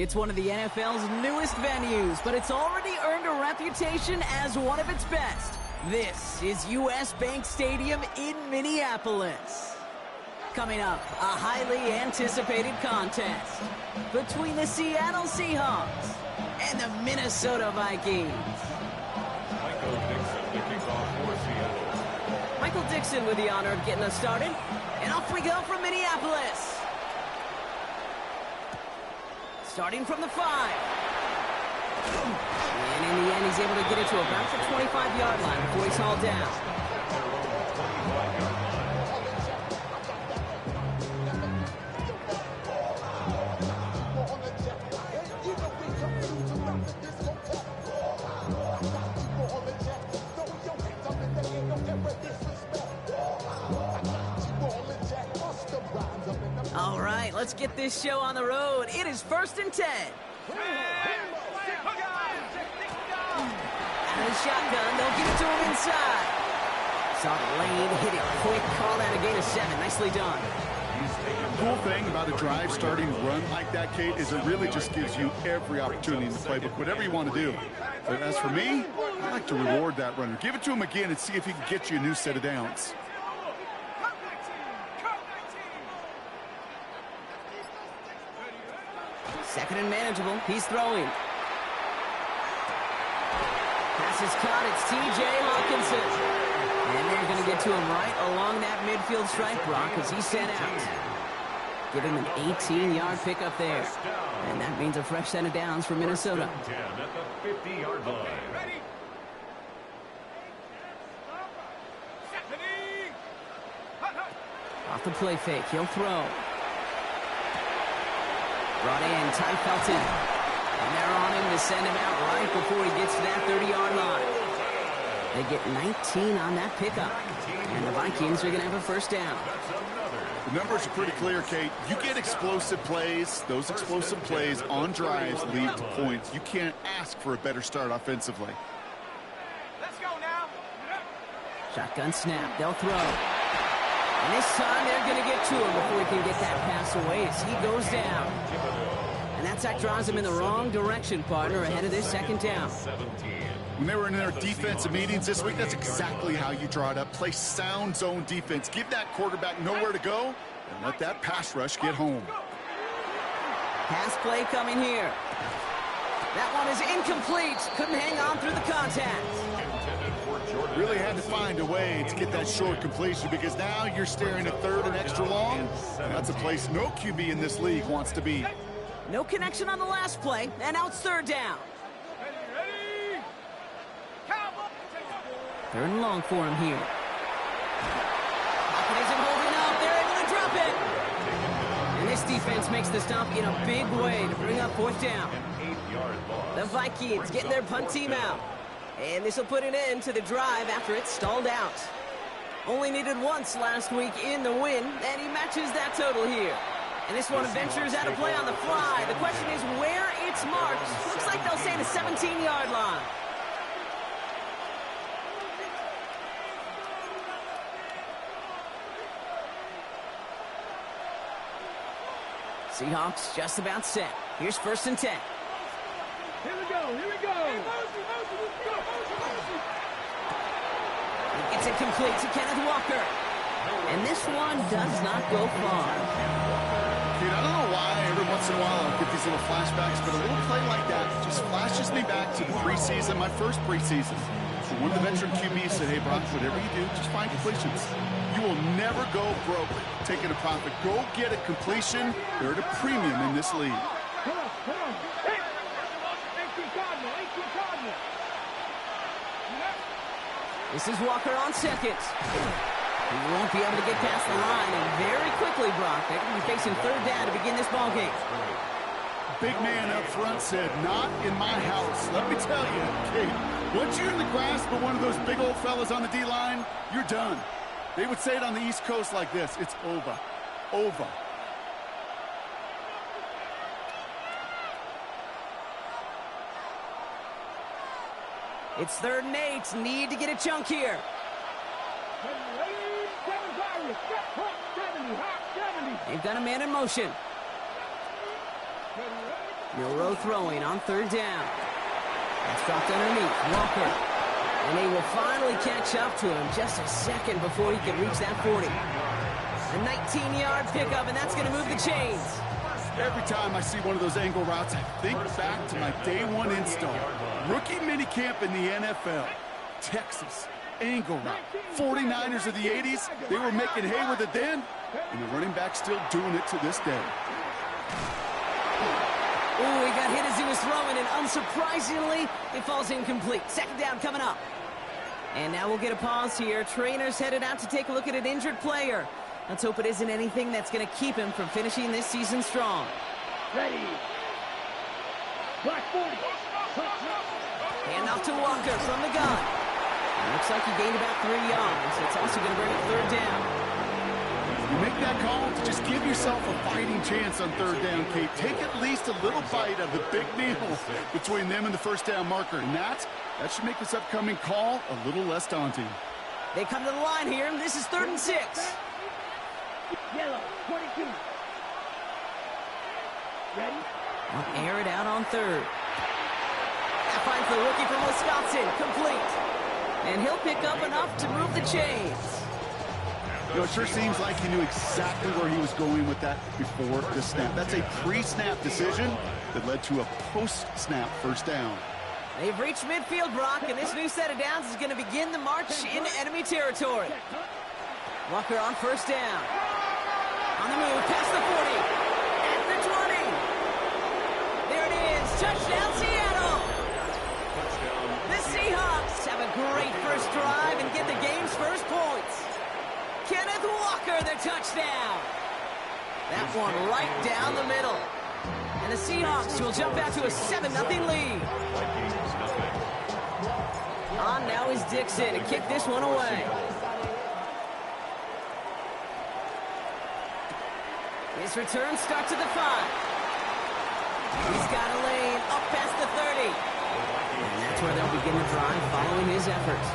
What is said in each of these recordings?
It's one of the NFL's newest venues, but it's already earned a reputation as one of its best. This is US Bank Stadium in Minneapolis. Coming up, a highly anticipated contest between the Seattle Seahawks and the Minnesota Vikings. Michael Dixon with the honor of getting us started. And off we go from Minneapolis. Starting from the 5. And in the end, he's able to get it to about the 25-yard line before he's hauled down. All right, let's get this show on the road. It is 1st and 10. Out of the shotgun, they'll get it to him inside. Saw the lane, hit it quick, called out a gain of 7. Nicely done. The cool thing about a drive starting run like that, Kate, is it really just gives you every opportunity in the playbook, whatever you want to do. But as for me, I like to reward that runner. Give it to him again and see if he can get you a new set of downs. Second and manageable. He's throwing. Pass is caught. It's T.J. Hawkinson. And they're going to get to him right along that midfield stripe, Brock, as he's sent out. Give him an 18-yard pickup there. And that means a fresh set of downs for Minnesota. At the 50-yard line. Off the play fake. He'll throw. Brought in, Ty Felton. And they're on him to send him out right before he gets to that 30-yard line. They get 19 on that pickup. And the Vikings are going to have a first down. The numbers are pretty clear, Kate. You get explosive plays. Those explosive plays on drives lead to points. You can't ask for a better start offensively. Let's go now. Shotgun snap. They'll throw. And this time they're going to get to him before he can get that pass away as he goes down. And that sack draws him in the wrong direction, partner, ahead of this second down. When they were in their defensive meetings this week, that's exactly how you draw it up. Play sound zone defense. Give that quarterback nowhere to go and let that pass rush get home. Pass play coming here. That one is incomplete. Couldn't hang on through the contact. Really had to find a way to get that short completion because now you're staring at third and extra long. And that's a place no QB in this league wants to be. No connection on the last play, and now it's third down. Third and long for him here. Pocket isn't holding up. They're able to drop it. And this defense makes the stop in a big way to bring up fourth down. The Vikings getting their punt team out. And this will put an end to the drive after it stalled out. Only needed once last week in the win, and he matches that total here. And this one ventures out of play on the fly. The question is where it's marked. Looks like they'll say the 17-yard line. Seahawks just about set. Here's 1st and 10. Here we go. It's incomplete to Kenneth Walker. And this one does not go far. Dude, I don't know why every once in a while I get these little flashbacks, but a little play like that just flashes me back to the preseason, my first preseason. So one of the veteran QBs said, hey, Brock, whatever you do, just find completions. You will never go broke taking a profit. Go get a completion. They're at a premium in this league. Come on. Hey! 18 Cardinal. This is Walker on second. He won't be able to get past the line, and very quickly, Brock, they're going to be facing third down to begin this ballgame. Big man up front said, not in my house. Let me tell you, Kate, once you're in the grasp of one of those big old fellas on the D-line, you're done. They would say it on the East Coast like this, it's over. Over. It's 3rd and 8. Need to get a chunk here. They've got a man in motion. Milrow throwing on third down. That's dropped underneath. Walker. And they will finally catch up to him just a second before he can reach that 40. A 19-yard pickup, and that's going to move the chains. Every time I see one of those angle routes, I think back to my day one install. Rookie minicamp in the NFL. Texas, angle route. 49ers of the 80s, they were making hay with it then, and the running back's still doing it to this day. Oh, he got hit as he was throwing, and unsurprisingly, it falls incomplete. Second down coming up. And now we'll get a pause here. Trainer's headed out to take a look at an injured player. Let's hope it isn't anything that's going to keep him from finishing this season strong. Ready. Black 40. Hand off to Walker from the gun. Looks like he gained about 3 yards. It's also going to bring up third down. You make that call to just give yourself a fighting chance on third down, Kate. Take at least a little bite of the big meal between them and the first down marker. And that should make this upcoming call a little less daunting. They come to the line here. This is 3rd and 6. Yellow, 22. Ready? I'll air it out on third. That finds the rookie from Wisconsin. Complete. And he'll pick up enough to move the chains. You know, it sure seems like he knew exactly where he was going with that before the snap. That's a pre-snap decision that led to a post-snap first down. They've reached midfield, Brock, and this new set of downs is going to begin the march into enemy territory. Walker on first down. On the move, past the 40. At the 20. There it is. Touchdown, Seattle. The Seahawks have a great first drive and get the game's first points. Kenneth Walker, their touchdown. That one right down the middle. And the Seahawks will jump out to a 7-0 lead. On now is Dixon to kick this one away. His return starts at the 5. He's got a lane up past the 30. And that's where they'll begin the drive following his efforts.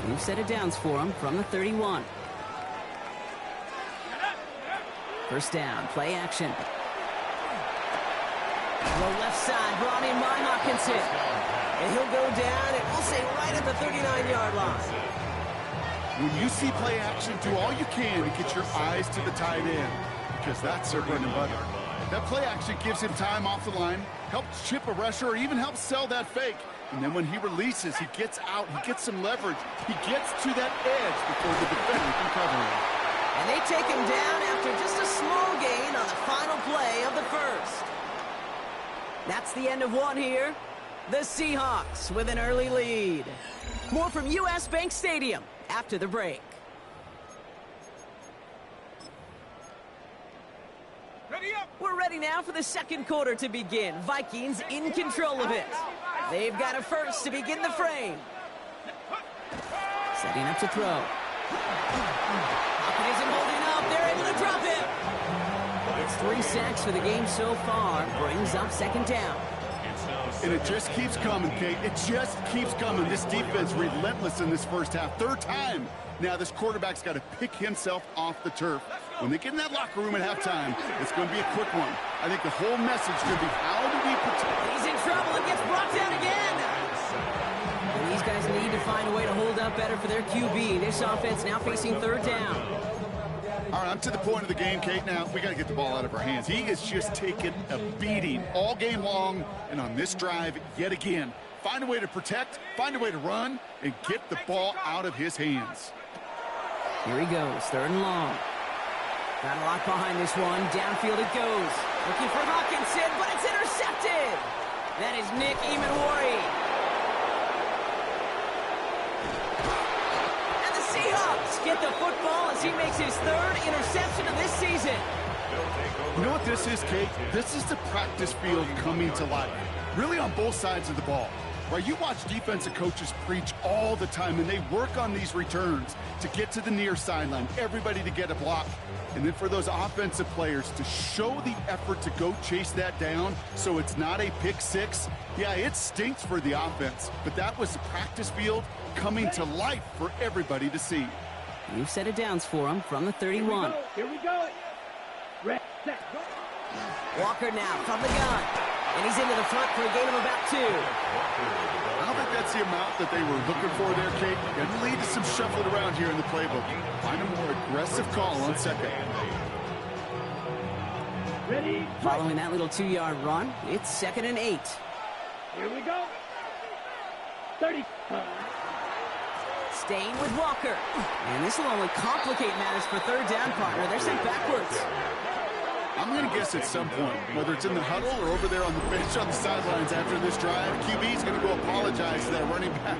New set of downs for him from the 31. First down, play action. The left side brought in by Hawkinson. And he'll go down, and we'll say right at the 39-yard line. When you see play action, do all you can to get your eyes to the tight end, because that's their bread and butter. That play action gives him time off the line, helps chip a rusher, or even helps sell that fake. And then when he releases, he gets out, he gets some leverage. He gets to that edge before the defender can cover him. And they take him down after just a small gain on the final play of the first. That's the end of one here. The Seahawks with an early lead. More from U.S. Bank Stadium after the break. Ready up. We're ready now for the second quarter to begin. Vikings in control of it. They've got a first to begin the frame. Setting up to throw. Pocket isn't holding up. They're able to drop it. It's 3 sacks for the game so far. Brings up second down. And it just keeps coming, Kate. It just keeps coming. This defense relentless in this first half. Third time. Now this quarterback's got to pick himself off the turf. When they get in that locker room at halftime, it's going to be a quick one. I think the whole message is going to be, how do we protect? He's in trouble and gets brought down again. And these guys need to find a way to hold up better for their QB. This offense now facing third down. All right, I'm to the point of the game, Kate. Now, we got to get the ball out of our hands. He is just taking a beating all game long, and on this drive, yet again. Find a way to protect, find a way to run, and get the ball out of his hands. Here he goes, third and long. Got a lot behind this one. Downfield it goes. Looking for Hawkinson, but it's intercepted. That is Nick Emanwari. And the Seahawks get the football as he makes his third interception of this season. You know what this is, Kate? This is the practice field coming to life. Really on both sides of the ball. Right, you watch defensive coaches preach all the time, and they work on these returns to get to the near sideline, everybody to get a block. And then for those offensive players to show the effort to go chase that down so it's not a pick six. Yeah, it stinks for the offense, but that was the practice field coming to life for everybody to see. New set of downs for him from the 31. Here we go. Red, set, go. Walker now from the gun. And he's into the front for a gain of about 2. I don't think that's the amount that they were looking for there, Kate. Going to lead to some shuffling around here in the playbook. Find a more aggressive call on second. Ready, Following that little 2-yard run, it's 2nd and 8. here we go. 30. Staying with Walker. And this will only complicate matters for third down, partner. They're sent backwards. I'm going to guess at some point, whether it's in the huddle or over there on the bench on the sidelines after this drive, QB's going to go apologize to that running back.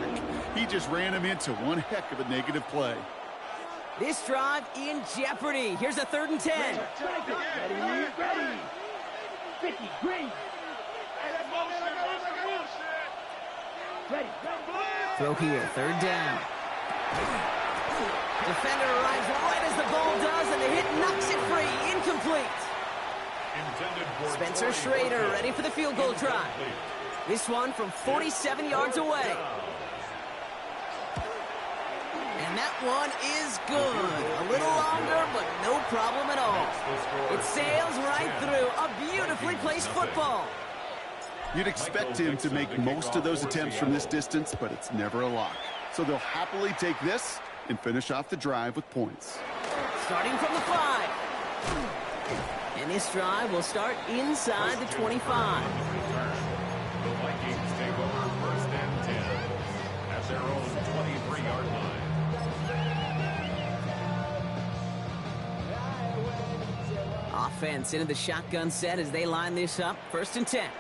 He just ran him into one heck of a negative play. This drive in jeopardy. Here's a 3rd and 10. Ready, ready. 50, green. Ready, Throw here, 3rd down. Defender arrives right as the ball does, and the hit knocks it free. Incomplete. Spencer Schrader ready for the field goal try. This one from 47 yards away. And that one is good. A little longer, but no problem at all. It sails right through. A beautifully placed football. You'd expect him to make most of those attempts from this distance, but it's never a lock. So they'll happily take this and finish off the drive with points. Starting from the 5. And this drive will start inside the 25. The Vikings take over 1st and 10 at their own 23-yard line. Offense into the shotgun set as they line this up. 1st and 10.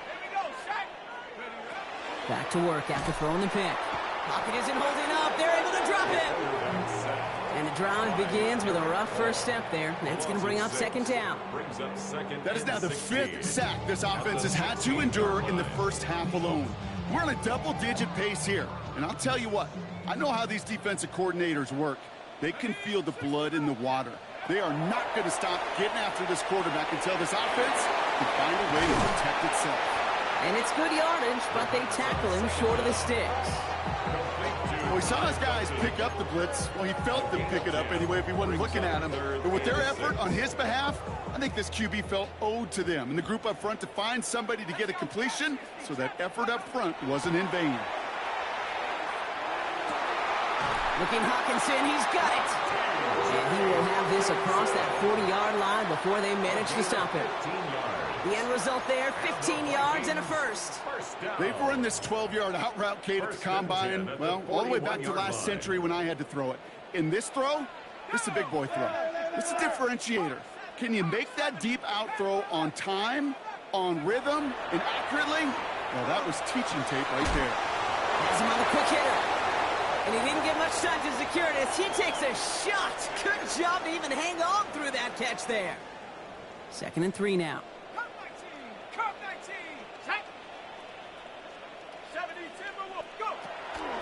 Back to work after throwing the pick. Pocket isn't holding up. They're able to drop it. And the drive begins with a rough first step there. That's going to bring up 2nd down. That is now the 5th sack this offense has had to endure in the first half alone. We're on a double-digit pace here. And I'll tell you what, I know how these defensive coordinators work. They can feel the blood in the water. They are not going to stop getting after this quarterback until this offense can find a way to protect itself. And it's good yardage, but they tackle him short of the sticks. Well, we saw his guys pick up the blitz. Well, he felt them pick it up anyway if he wasn't looking at him. But with their effort on his behalf, I think this QB felt owed to them and the group up front to find somebody to get a completion so that effort up front wasn't in vain. Looking Hawkinson, he's got it. And he will have this across that 40-yard line before they manage to stop him. The end result there, 15 yards and a first. They've run this 12-yard out route, Kate, at the combine, well, all the way back to last century when I had to throw it. In this throw, this is a big boy throw. It's a differentiator. Can you make that deep out throw on time, on rhythm, and accurately? Well, that was teaching tape right there. Has him on the quick hitter. And he didn't get much time to secure it as he takes a shot. Good job to even hang on through that catch there. 2nd and 3 now.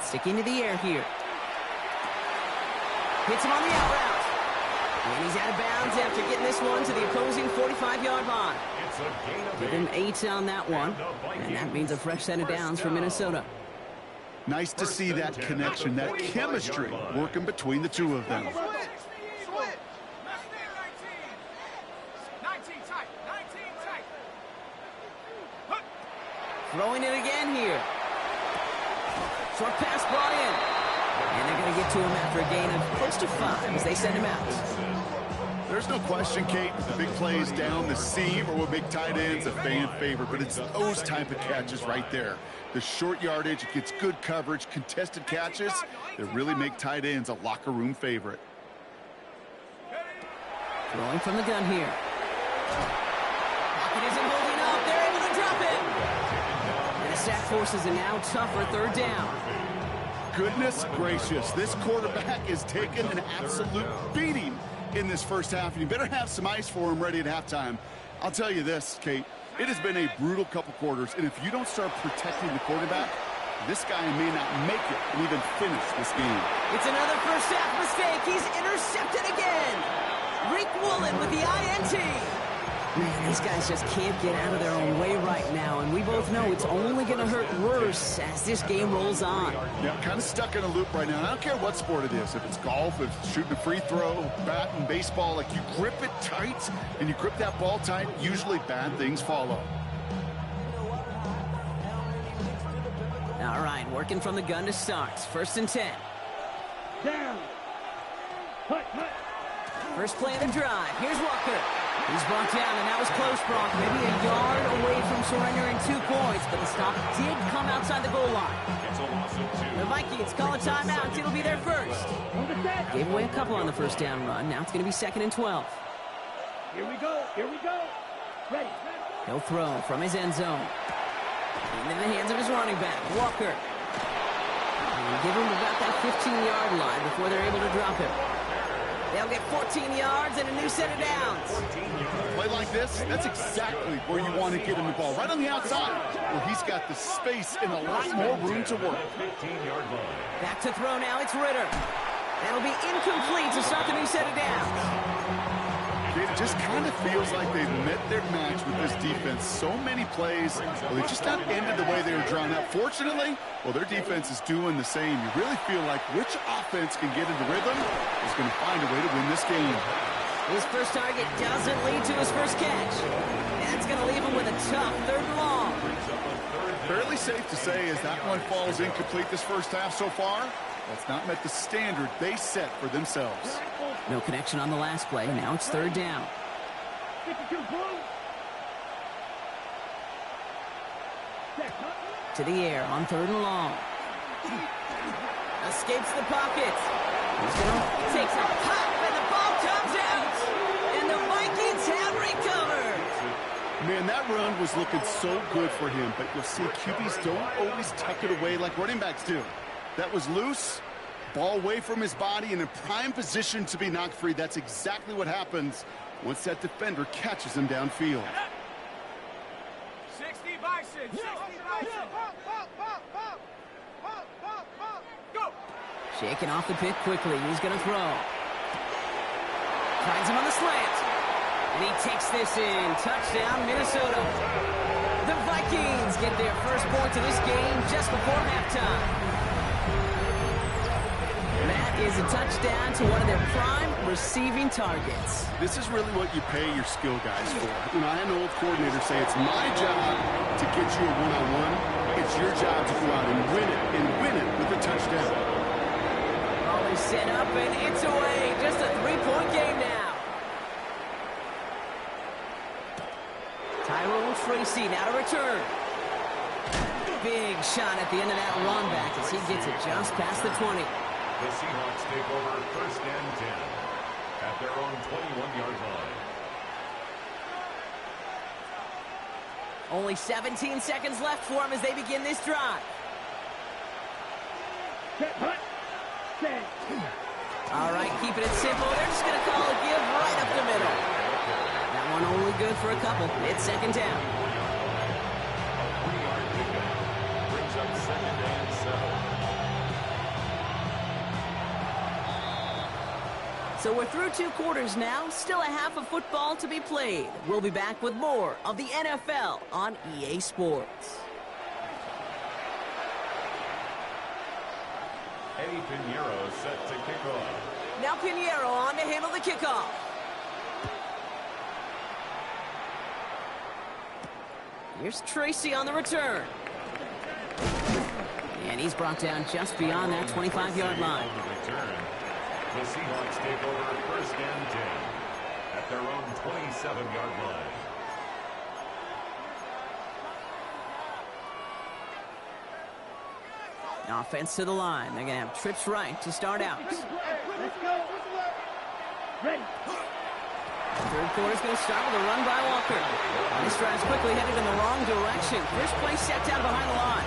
Sticking to the air here. Hits him on the out route. And he's out of bounds after getting this one to the opposing 45-yard line. Give him 8 on that one. And that means a fresh set of downs for Minnesota. Nice to see that connection, that chemistry working between the two of them. Throwing it again here. Short pass brought in. And they're going to get to him after a gain of close to 5 as they send him out. There's no question, Kate, the big plays down the seam or what make tight ends a fan favorite, but it's those type of catches right there. The short yardage, it gets good coverage, contested catches that really make tight ends a locker room favorite. Throwing from the gun here. Pocket isn't holding up. They're able to drop it. And the sack forces a now tougher 3rd down. Goodness gracious, this quarterback is taking an absolute beating in this first half, and you better have some ice for him ready at halftime. I'll tell you this, Kate, it has been a brutal couple quarters, and if you don't start protecting the quarterback, this guy may not make it and even finish this game. It's another first half mistake. He's intercepted again. Reek Woolen with the INT. Man, these guys just can't get out of their own way right now, and we both know it's only going to hurt worse as this game rolls on. Yeah, kind of stuck in a loop right now. I don't care what sport it is. If it's golf, if it's shooting a free throw, bat and baseball, like you grip it tight and you grip that ball tight, usually bad things follow. All right, working from the gun to start. 1st and 10. Down. Hut, hut. First play of the drive. Here's Walker. He's brought down, and that was close, Brock. Maybe a yard away from surrendering 2 points, but the stop did come outside the goal line. It's a loss of 2. The Vikings call a timeout. It'll be their first. On the set. Gave away a couple on the first down run. Now it's going to be 2nd and 12. Here we go. Here we go. Ready. He'll throw from his end zone. Into the hands of his running back, Walker. And give him about that 15-yard line before they're able to drop him. They'll get 14 yards and a new set of downs. Play like this, that's exactly where you want to get him the ball, right on the outside, where he's got the space and a lot more room to work. 15-yard line. Back to throw now, it's Ritter. That'll be incomplete to start the new set of downs. It just kind of feels like they've met their match with this defense. So many plays, well, they just not ended the way they were drawn up. Fortunately, well, their defense is doing the same. You really feel like which offense can get into rhythm is going to find a way to win this game. His first target doesn't lead to his first catch. That's going to leave him with a tough 3rd and long. Fairly safe to say as that one falls incomplete this first half so far, that's not met the standard they set for themselves. No connection on the last play. Now it's 3rd down. 52 blue. To the air on 3rd and long. Escapes the pocket. He's going to take a pop, and the ball comes out. And the Vikings have recovered. Man, that run was looking so good for him, but you'll see QBs don't always tuck it away like running backs do. That was loose, ball away from his body, and in prime position to be knocked free. That's exactly what happens once that defender catches him downfield. 60 Bison. 60 Bison. Go. Shaking off the pit quickly. He's going to throw. Finds him on the slant. And he takes this in. Touchdown, Minnesota. The Vikings get their first points of this game just before halftime. That is a touchdown to one of their prime receiving targets. This is really what you pay your skill guys for. You know, I had an old coordinator say it's my job to get you a one-on-one. It's your job to go out and win it with a touchdown. Ball is set up, and it's away. Just a 3-point game now. Tyrone Tracy now to return. Big shot at the end of that run back as he gets it just past the 20. The Seahawks take over 1st and 10 at their own 21-yard line. Only 17 seconds left for him as they begin this drive. All right, keeping it simple. They're just going to call a give right up the middle. That one only good for a couple. It's 2nd down. A 3-yard pickup brings up 2nd and 7. So we're through 2 quarters now, still a half of football to be played. We'll be back with more of the NFL on EA Sports. Eddie Pinheiro set to kick off. Now Pinheiro on to handle the kickoff. Here's Tracy on the return. And he's brought down just beyond that 25-yard line. The Seahawks take over 1st and 10 at their own 27-yard line. Offense to the line. They're going to have trips right to start out. Let's go. Ready. Third quarter's going to start with a run by Walker. This drive's quickly headed in the wrong direction. First play set down behind the line.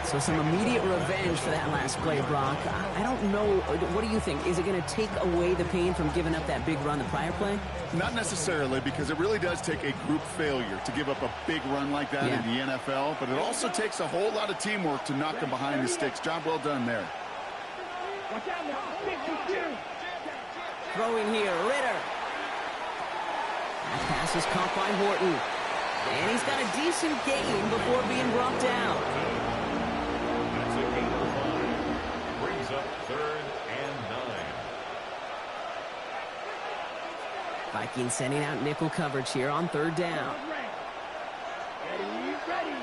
So some immediate revenge for that last play, Brock. I don't know. What do you think? Is it going to take away the pain from giving up that big run the prior play? Not necessarily, because it really does take a group failure to give up a big run like that in the NFL. But it also takes a whole lot of teamwork to knock them behind the sticks. Job well done there. Watch out now. 52. Throwing here, Ritter. That pass pass is caught by Horton. And he's got a decent gain before being brought down. That's a gain of 5. Brings up 3rd and 9. Vikings sending out nickel coverage here on 3rd down. Ready.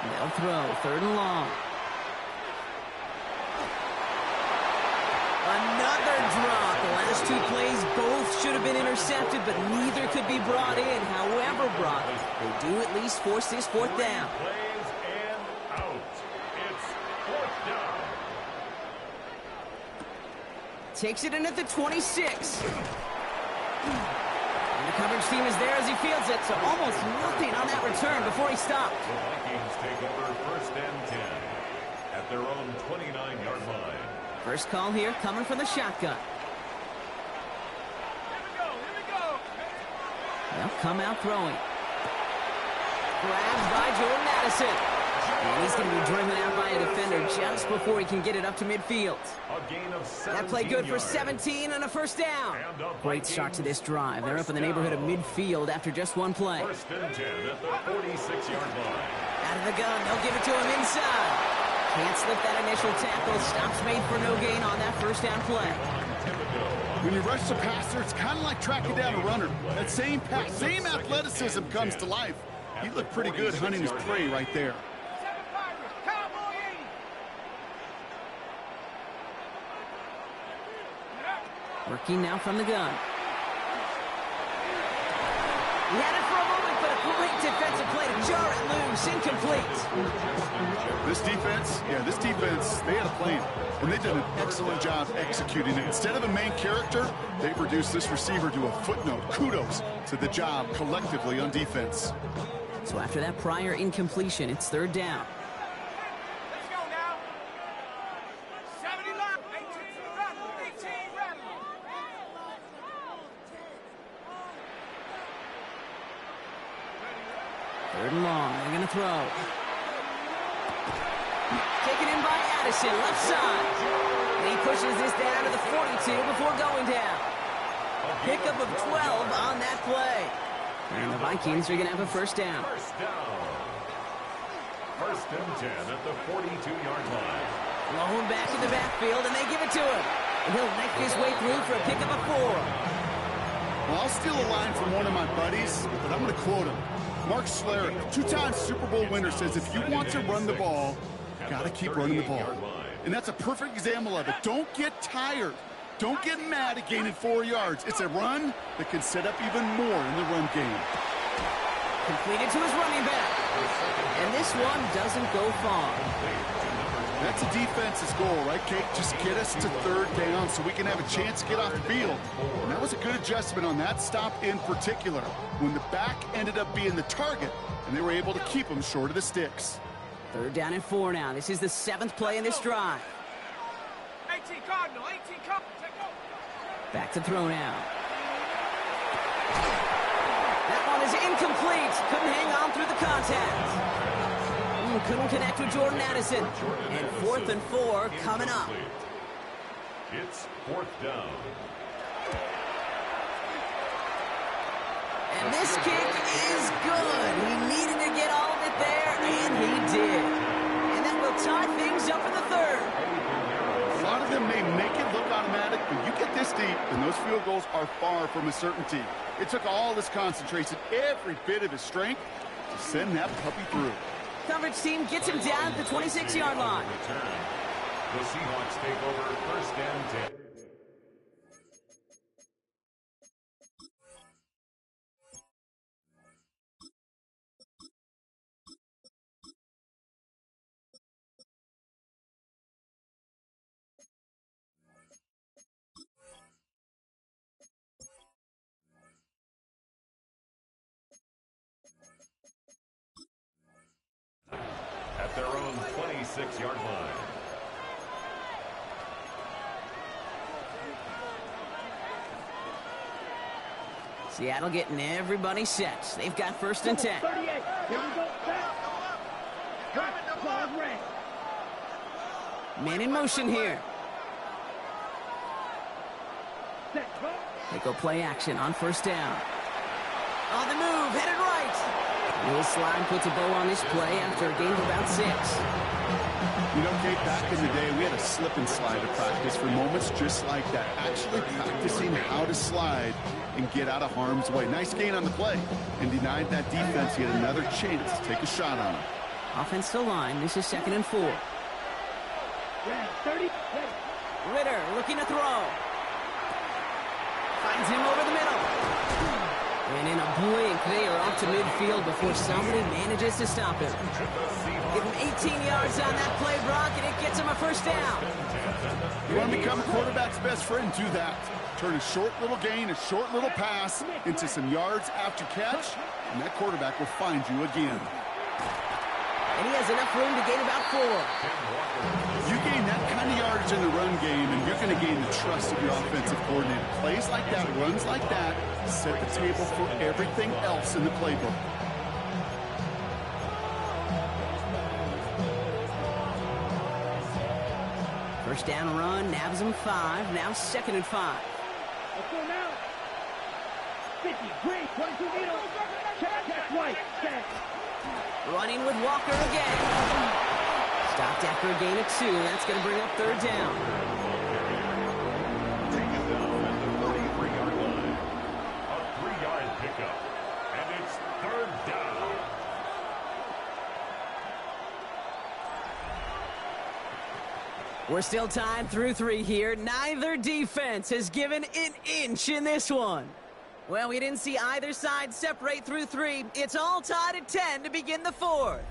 They'll throw 3rd and long. Another drop. The last 2 plays both should have been intercepted, but neither could be brought in. However, Brock, they do at least force this 4th down. Plays and out. It's 4th down. Takes it in at the 26. And the coverage team is there as he fields it, so almost nothing on that return before he stopped. The Vikings take over 1st and 10 at their own 29-yard line. First call here coming from the shotgun. Here we go. They'll come out throwing. Grabbed by Jordan Addison. And he's going to be driven out by a defender just before he can get it up to midfield. A gain of 17 That play good for yards. 17 and a 1st down. Great start to this drive. They're up in the neighborhood of midfield after just 1 play. 1st and 10 at the 46-yard line. Out of the gun, they'll give it to him inside. Can't slip that initial tackle. Stops made for no gain on that 1st down play. When you rush the passer, it's kind of like tracking down a runner. That same pass, same athleticism comes to life. He looked pretty good hunting his prey right there. Working now from the gun. He had it for a moment, but a great defensive play to jar it loose. Incomplete. This defense, they had a plan, and they did an excellent job executing it. Instead of a main character, they reduced this receiver to a footnote. Kudos to the job collectively on defense. So after that prior incompletion, it's 3rd down. Let's go now. 70 left. 18 ready. 3rd and long. They're going to throw. Taken in by Addison, left side. And he pushes this down to the 42 before going down. Pickup of 12 on that play. And the Vikings are going to have a 1st down. 1st down. 1st and 10 at the 42-yard line. Blown back in the backfield, and they give it to him. And he'll make his way through for a pickup of 4. Well, I'll steal a line from one of my buddies, but I'm going to quote him. Mark Schlereth, 2-time Super Bowl winner, says if you want to run the ball, you got to keep running the ball. And that's a perfect example of it. Don't get tired. Don't get mad at gaining 4 yards. It's a run that can set up even more in the run game. Completed to his running back. And this one doesn't go far. That's a defense's goal, right, Kate? Just get us to 3rd down so we can have a chance to get off the field. And that was a good adjustment on that stop in particular, when the back ended up being the target, and they were able to keep him short of the sticks. 3rd down and 4 now. This is the 7th play in this drive. 18 Cardinal. Take over. Back to throw now. That one is incomplete. Couldn't hang on through the contact. Couldn't connect with Jordan Addison. And 4th and 4 coming up. It's 4th down. And this kick is good. He needed to get all of it there, and he did. And that will tie things up in the 3rd. A lot of them may make it look automatic, but you get this deep, and those field goals are far from a certainty. It took all this concentration, every bit of his strength, to send that puppy through. Coverage team gets him down at the 26-yard line. The Seahawks take over 1st and 10. At their own 26-yard line. Seattle getting everybody set. They've got 1st and 10. 38. Here we go. Back. Ball red. Man in motion here. Set. Go. They go play action on first down. On the move, headed right. Will Slime puts a bow on this play after a gain of about 6. You know, Kate, back in the day, we had a slip and slide to practice for moments just like that. Actually practicing how to slide and get out of harm's way. Nice gain on the play. And denied that defense yet another chance to take a shot on him. Offensive line, this is 2nd and 4. 30. Ritter looking to throw. Finds him over the middle. And in a blink, they are off to midfield before somebody manages to stop him. Give him 18 yards on that play, Brock, and it gets him a first down. You want to become a quarterback's best friend, do that. Turn a short little gain, a short little pass into some yards after catch, and that quarterback will find you again. And he has enough room to gain about 4. You gain that kind of yardage in the run game, and you're going to gain the trust of your offensive coordinator. Plays like that, runs like that, set the table for everything else in the playbook. First down run, nabs him 5, now 2nd and 5. Let's go now. 50, green, 22 meters. Check, white, set. Running with Walker again. Stopped after a gain of 2. That's going to bring up 3rd down. Taken down at the 33-yard line. A 3-yard pickup. And it's 3rd down. We're still tied through 3 here. Neither defense has given an inch in this one. Well, we didn't see either side separate through 3. It's all tied at 10 to begin the 4th.